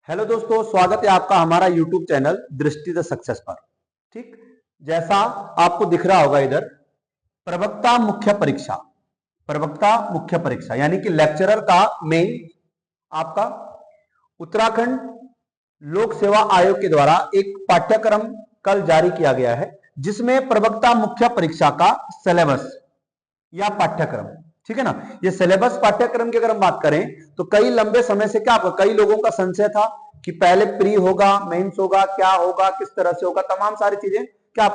Hello दोस्तों, स्वागत है आपका हमारा यूट्यूब चैनल दृष्टि द सक्सेस पर। ठीक, जैसा आपको दिख रहा होगा इधर प्रवक्ता मुख्य परीक्षा, प्रवक्ता मुख्य परीक्षा यानी कि लेक्चरर का मेन आपका उत्तराखंड लोक सेवा आयोग के द्वारा एक पाठ्यक्रम कल जारी किया गया है, जिसमें प्रवक्ता मुख्य परीक्षा का सिलेबस या पाठ्यक्रम, ठीक है ना। ये सिलेबस पाठ्यक्रम की अगर हम बात करें तो कई लंबे समय से क्या कई लोगों का संशय था कि पहले प्री होगा, मेंस होगा, क्या होगा, किस तरह से होगा, तमाम सारी चीजें क्या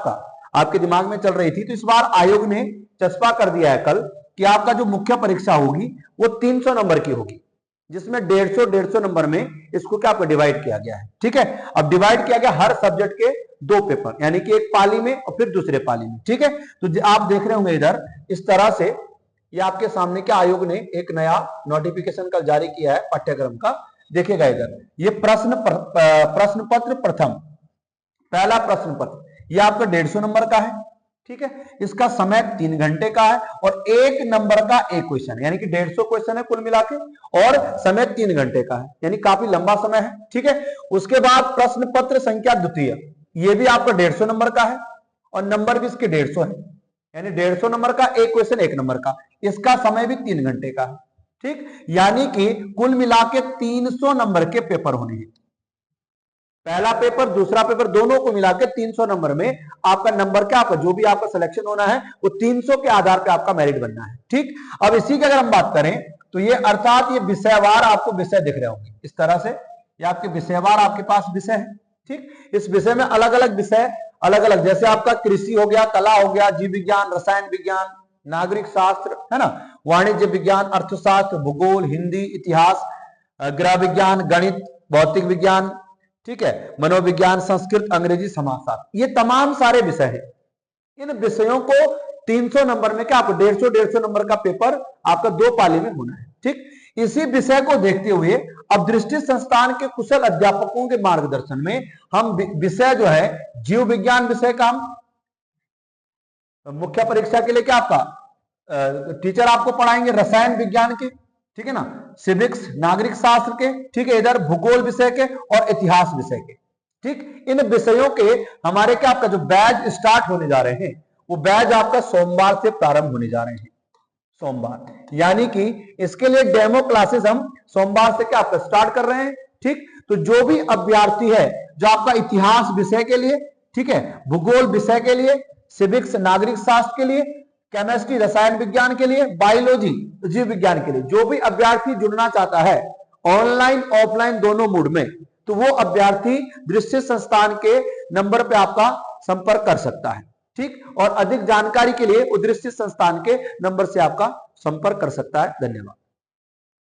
आपके दिमाग में चल रही थी। तो इस बार आयोग ने चस्पा कर दिया है कल कि आपका जो मुख्य परीक्षा होगी वो 300 नंबर की होगी, जिसमें 150 नंबर में इसको क्या आपको डिवाइड किया गया है। ठीक है, अब डिवाइड किया गया हर सब्जेक्ट के 2 पेपर, यानी कि एक पाली में और फिर दूसरे पाली में। ठीक है, तो आप देख रहे होंगे इधर इस तरह से ये आपके सामने क्या आयोग ने एक नया नोटिफिकेशन कल जारी किया है पाठ्यक्रम का। देखिएगा इधर ये प्रश्न पत्र प्रथम, पहला प्रश्न पत्र ये आपका 150 नंबर का है। ठीक है, इसका समय 3 घंटे का है और 1 नंबर का एक क्वेश्चन, यानी कि 150 क्वेश्चन है कुल मिला के और समय 3 घंटे का है, यानी काफी लंबा समय है। ठीक है, उसके बाद प्रश्न पत्र संख्या द्वितीय, ये भी आपका 150 नंबर का है और नंबर भी इसके 150 है, यानी 150 नंबर का एक क्वेश्चन 1 नंबर का, इसका समय भी 3 घंटे का है। ठीक, यानी कि कुल मिला के 300 नंबर के पेपर होने हैं। पहला पेपर दूसरा पेपर दोनों को मिला के 300 नंबर में आपका नंबर क्या, आपका जो भी आपका सिलेक्शन होना है वो 300 के आधार पे आपका मेरिट बनना है। ठीक, अब इसी की अगर हम बात करें तो ये अर्थात ये विषयवार आपको विषय दिख रहे होंगे इस तरह से, ये आपके विषयवार आपके पास विषय है। ठीक, इस विषय में अलग अलग विषय अलग अलग, जैसे आपका कृषि हो गया, कला हो गया, जीव विज्ञान, रसायन विज्ञान, नागरिक शास्त्र, है ना, वाणिज्य विज्ञान, अर्थशास्त्र, भूगोल, हिंदी, इतिहास, गृह विज्ञान, गणित, भौतिक विज्ञान, ठीक है, मनोविज्ञान, संस्कृत, अंग्रेजी, समाजशास्त्र, ये तमाम सारे विषय हैं। इन विषयों को 300 नंबर में क्या आपको 150 नंबर का पेपर आपका 2 पाली में होना है। ठीक, इसी विषय को देखते हुए अब दृष्टि संस्थान के कुशल अध्यापकों के मार्गदर्शन में हम विषय जो है जीव विज्ञान विषय का हम मुख्य परीक्षा के लिए क्या आपका टीचर आपको पढ़ाएंगे रसायन विज्ञान के, ठीक है ना, सिविक्स नागरिक शास्त्र के, ठीक है, इधर भूगोल विषय के और इतिहास विषय के। ठीक, इन विषयों के हमारे क्या आपका जो बैच स्टार्ट होने जा रहे हैं वो बैच आपका सोमवार से प्रारंभ होने जा रहे हैं, सोमवार, यानी कि इसके लिए डेमो क्लासेस हम सोमवार से क्या आपका स्टार्ट कर रहे हैं। ठीक, तो जो भी अभ्यर्थी है जो आपका इतिहास विषय के लिए, ठीक है, भूगोल विषय के लिए, सिविक्स नागरिक शास्त्र के लिए, केमिस्ट्री रसायन विज्ञान के लिए, बायोलॉजी जीव विज्ञान के लिए, जो भी अभ्यर्थी जुड़ना चाहता है ऑनलाइन ऑफलाइन दोनों मोड में, तो वो अभ्यर्थी दृष्टि संस्थान के नंबर पे आपका संपर्क कर सकता है। ठीक, और अधिक जानकारी के लिए दृष्टि संस्थान के नंबर से आपका संपर्क कर सकता है। धन्यवाद।